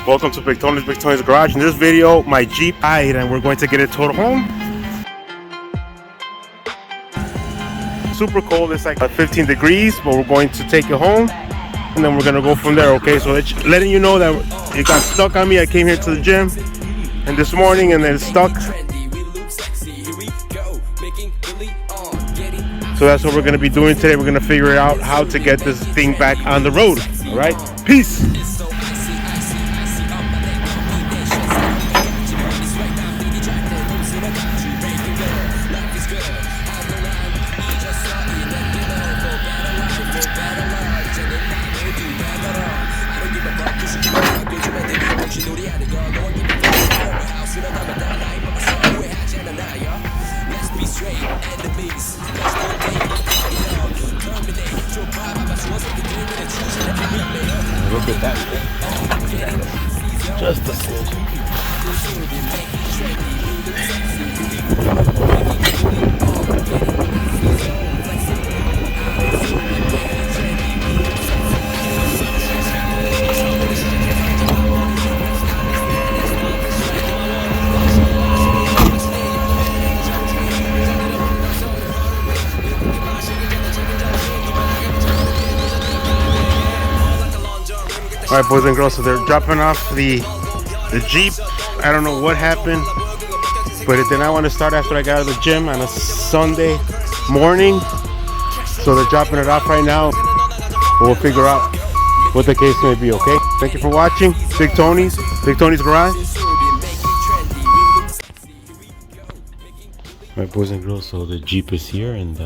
Welcome to Big Tony's Garage. In this video, my Jeep died and we're going to get it towed home. Super cold, it's like 15 degrees, but we're going to take it home and then we're going to go from there, okay? So letting you know that it got stuck on me. I came here to the gym and this morning and then it's stuck. So that's what we're going to be doing today. We're going to figure out how to get this thing back on the road, all right? Peace. Look at that. Just a smidge. All right, boys and girls, so they're dropping off the Jeep. I don't know what happened, but it did not want to start after I got out of the gym on a Sunday morning. So they're dropping it off right now. We'll figure out what the case may be, okay? Thank you for watching. Big Tony's Garage. All right, boys and girls, so the Jeep is here and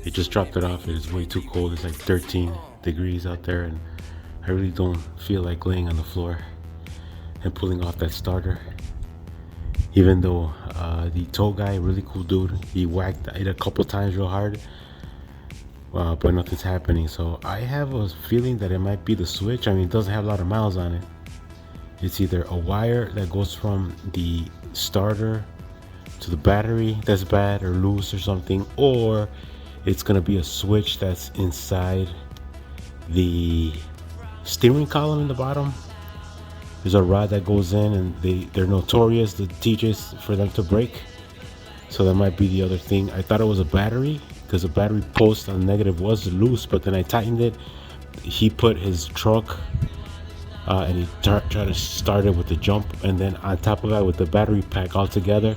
they just dropped it off. It is way too cold. It's like 13 degrees out there and I really don't feel like laying on the floor and pulling off that starter. Even though the tow guy, really cool dude, he whacked it a couple times real hard, but nothing's happening. So I have a feeling that it might be the switch. I mean, it doesn't have a lot of miles on it. It's either a wire that goes from the starter to the battery that's bad or loose or something, or it's gonna be a switch that's inside the steering column in the bottom. There's a rod that goes in and they're notorious, the teachers, for them to break. So that might be the other thing. I thought it was a battery because the battery post on negative was loose, but then I tightened it. He put his truck and he tried to start it with the jump, and then on top of that with the battery pack all together,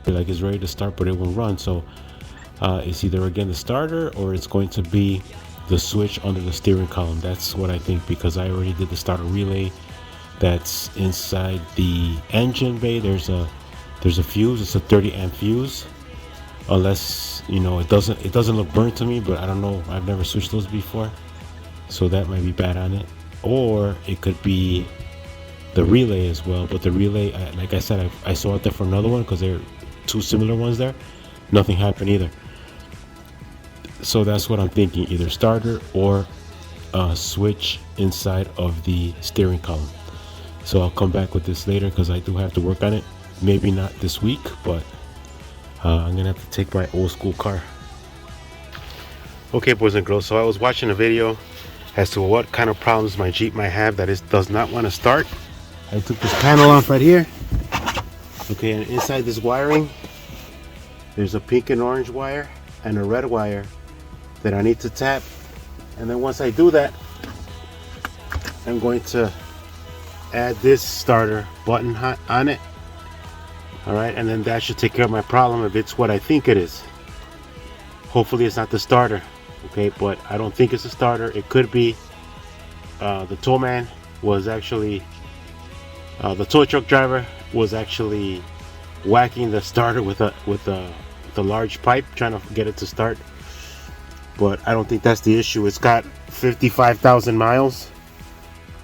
like it's ready to start but it won't run. So it's either again the starter or it's going to be the switch under the steering column. That's what I think, because I already did the starter relay that's inside the engine bay. There's a fuse. It's a 30 amp fuse, unless you know it doesn't look burnt to me, but I don't know, I've never switched those before, so that might be bad on it. Or it could be the relay as well, but the relay, like I said, I saw it there for another one because there are two similar ones there. Nothing happened either. So that's what I'm thinking, either starter or switch inside of the steering column. So I'll come back with this later because I do have to work on it. Maybe not this week, but I'm gonna have to take my old school car. Okay, boys and girls, so I was watching a video as to what kind of problems my Jeep might have that it does not want to start. I took this panel off right here. Okay, and inside this wiring there's a pink and orange wire and a red wire that I need to tap, and then once I do that, I'm going to add this starter button on it. All right, and then that should take care of my problem if it's what I think it is. Hopefully it's not the starter, okay, but I don't think it's a starter. It could be. The tow man was actually the tow truck driver was actually whacking the starter with the large pipe, trying to get it to start. But I don't think that's the issue. It's got 55,000 miles,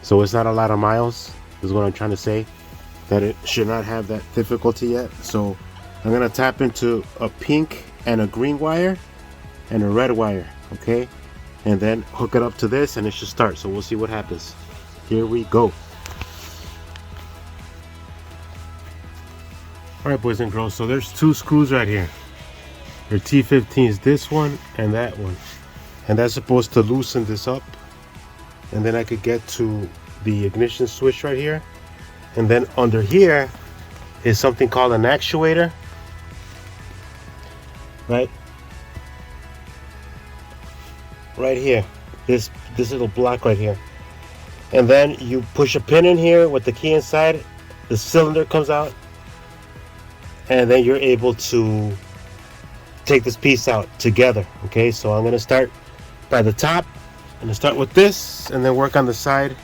so it's not a lot of miles, is what I'm trying to say. That it should not have that difficulty yet. So I'm gonna tap into a pink and a green wire and a red wire, okay, and then hook it up to this and it should start. So we'll see what happens. Here we go. All right, boys and girls, so there's two screws right here. They're T15s, this one and that one, and that's supposed to loosen this up and then I could get to the ignition switch right here. And then under here is something called an actuator, right here, this little block right here. And then you push a pin in here with the key inside, the cylinder comes out, and then you're able to take this piece out together. Okay, so I'm gonna start by the top. I'm gonna start with this and then work on the side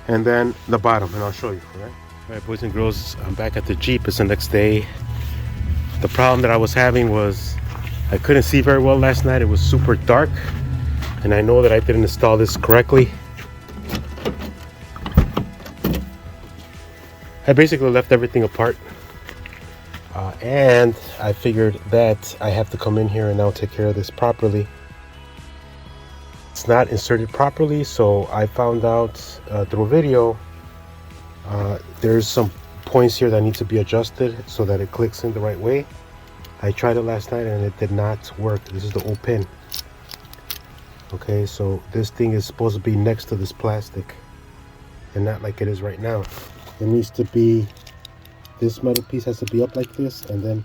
and then the bottom, and I'll show you. All right, boys and girls, I'm back at the Jeep. It's the next day. The problem that I was having was I couldn't see very well last night. It was super dark, and I know that I didn't install this correctly. I basically left everything apart, and I figured that I have to come in here and now take care of this properly. It's not inserted properly, so I found out through a video there's some points here that need to be adjusted so that it clicks in the right way. I tried it last night and it did not work. This is the old pin. Okay, so this thing is supposed to be next to this plastic and not like it is right now. It needs to be, this metal piece has to be up like this, and then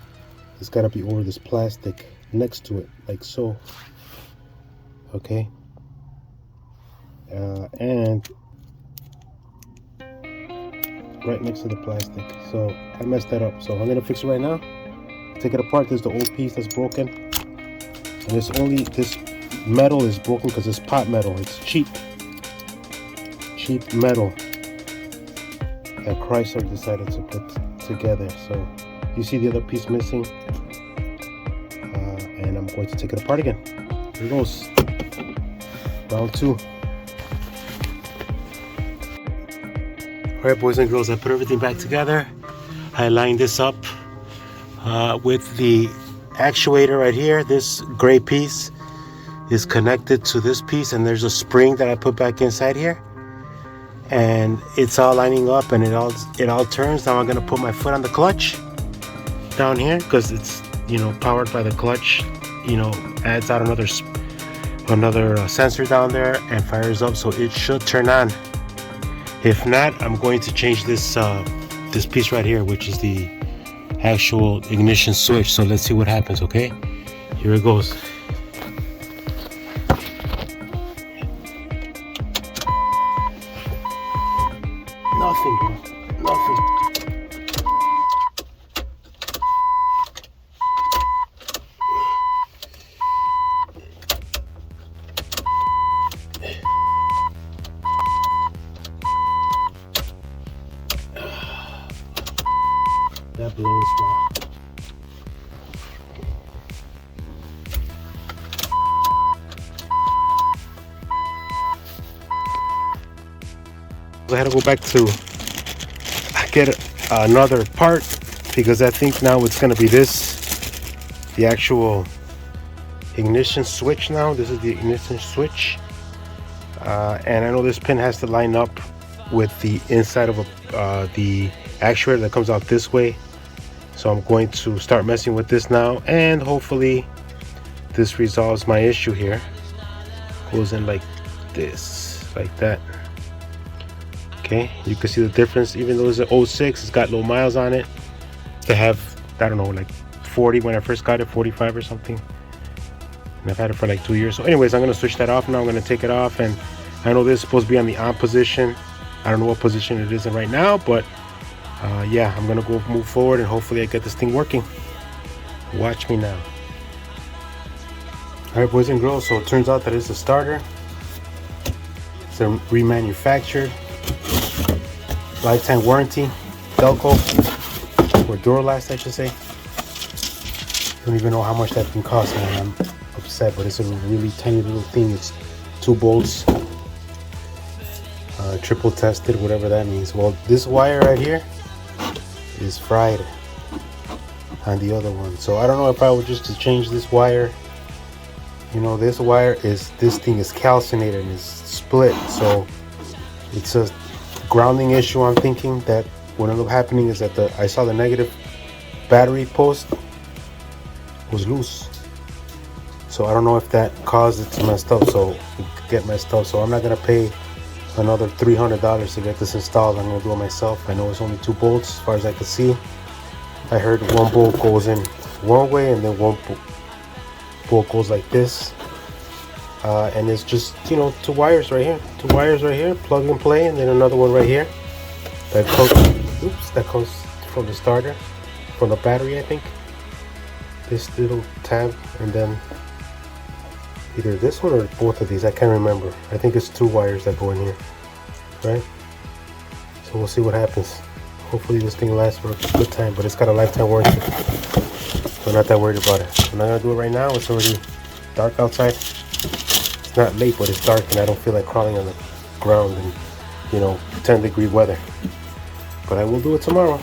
it's got to be over this plastic next to it, like so. Okay, and right next to the plastic. So I messed that up, so I'm gonna fix it right now. Take it apart. There's the old piece that's broken, and it's only this metal is broken because it's pot metal. It's cheap metal that Chrysler decided to put together. So you see the other piece missing, and I'm going to take it apart again. Here goes round 2. All right, boys and girls, I put everything back together. I lined this up with the actuator right here. This gray piece is connected to this piece, and there's a spring that I put back inside here, and it's all lining up, and it all turns. Now I'm gonna put my foot on the clutch down here because it's, you know, powered by the clutch. You know, adds out another sensor down there and fires up, so it should turn on. If not, I'm going to change this this piece right here, which is the actual ignition switch. So let's see what happens. Okay, here it goes. Nothing, bro. Nothing. That blows, bro. I had to go back to get another part because I think now it's going to be the actual ignition switch. Now this is the ignition switch, and I know this pin has to line up with the inside of the actuator that comes out this way. So I'm going to start messing with this now, and hopefully this resolves my issue here. Goes in like this, like that. Okay, you can see the difference. Even though it's an 06, it's got low miles on it. To have, I don't know, like 40 when I first got it, 45 or something. And I've had it for like 2 years. So anyways, I'm gonna switch that off now. I'm gonna take it off, and I know this is supposed to be on the on position. I don't know what position it is in right now, but yeah, I'm gonna go move forward and hopefully I get this thing working. Watch me now. All right, boys and girls, so it turns out that it's a starter. It's a remanufactured, lifetime warranty, Delco, or Duralast, I should say. I don't even know how much that thing costs, man. I'm upset, but it's a really tiny little thing. It's 2 bolts, triple tested, whatever that means. Well, this wire right here is fried on the other one, so I don't know if I would just to change this wire. You know, this thing is calcinated and is split, so it's a grounding issue. I'm thinking that what ended up happening is that I saw the negative battery post was loose, so I don't know if that caused it to get messed up. So I'm not gonna pay another $300 to get this installed. I'm gonna do it myself. I know it's only 2 bolts as far as I can see. I heard one bolt goes in one way and then one bolt goes like this. And it's just, you know, 2 wires right here. 2 wires right here, plug and play, and then another one right here. That comes from the starter, from the battery, I think. This little tab, and then either this one or both of these, I can't remember. I think it's 2 wires that go in here, right? So we'll see what happens. Hopefully this thing lasts for a good time, but it's got a lifetime warranty, so I'm not that worried about it. I'm not gonna do it right now. It's already dark outside. It's not late, but it's dark, and I don't feel like crawling on the ground in, you know, 10-degree weather. But I will do it tomorrow.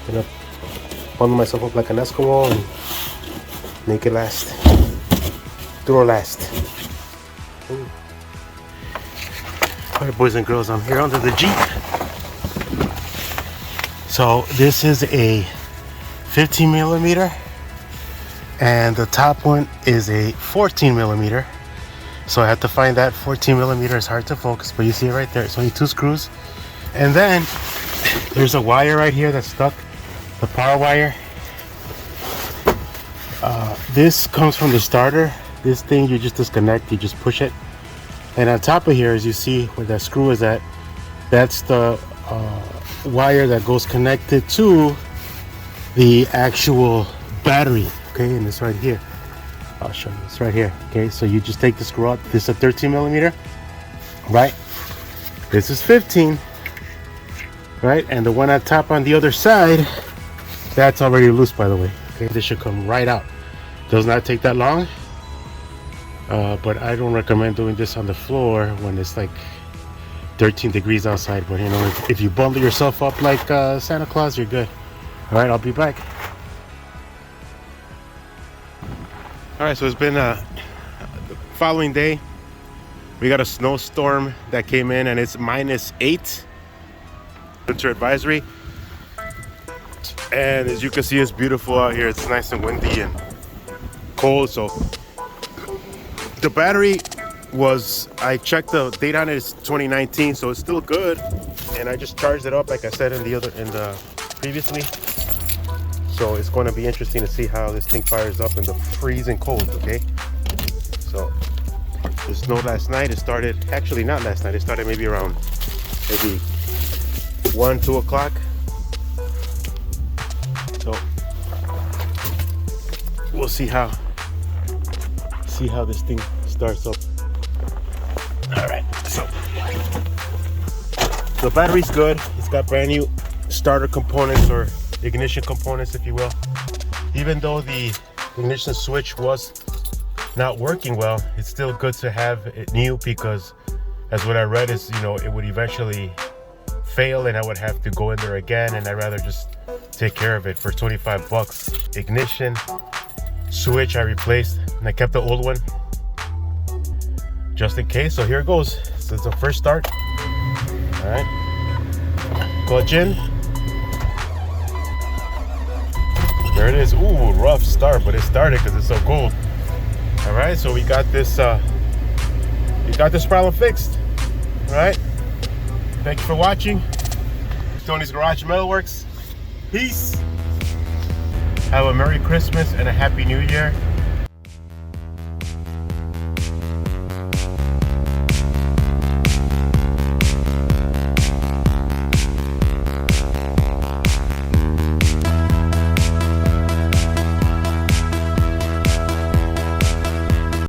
I'm gonna bundle myself up like an Eskimo and make it last. Through last. Ooh. Alright, boys and girls, I'm here under the Jeep. So this is a 15 millimeter, and the top one is a 14 millimeter. So I have to find that 14 millimeter. Is hard to focus, but you see it right there. It's only 2 screws. And then there's a wire right here that's stuck, the power wire. This comes from the starter. This thing you just disconnect, you just push it. And on top of here, as you see where that screw is at, that's the wire that goes connected to the actual battery. Okay, and it's right here. I'll show you. It's right here. Okay, so you just take the screw out. This is a 13 millimeter, right? This is 15. Right, and the one on top on the other side, that's already loose, by the way. Okay, this should come right out. Does not take that long, but I don't recommend doing this on the floor when it's like 13 degrees outside. But you know, if you bundle yourself up like Santa Claus, you're good. All right, I'll be back. All right, so it's been the following day. We got a snowstorm that came in, and it's -8. Winter advisory, and as you can see, it's beautiful out here. It's nice and windy and cold. So the battery was, I checked the date on it, it's 2019, so it's still good. And I just charged it up like I said in the previously. So it's going to be interesting to see how this thing fires up in the freezing cold. Okay, so the snow last night, it started, actually not last night, it started maybe around 1, 2 o'clock. So we'll see how this thing starts up. All right, so the battery's good. It's got brand new starter components, or ignition components, if you will. Even though the ignition switch was not working well, it's still good to have it new, because as what I read is, you know, it would eventually fail and I would have to go in there again, and I'd rather just take care of it for 25 bucks. Ignition switch I replaced, and I kept the old one just in case. So here it goes. So it's the first start. All right, clutch in. There it is. Ooh, rough start, but it started because it's so cold. All right, so we got this problem fixed. All right, thank you for watching. Tony's Garage Metalworks. Peace. Have a Merry Christmas and a Happy New Year.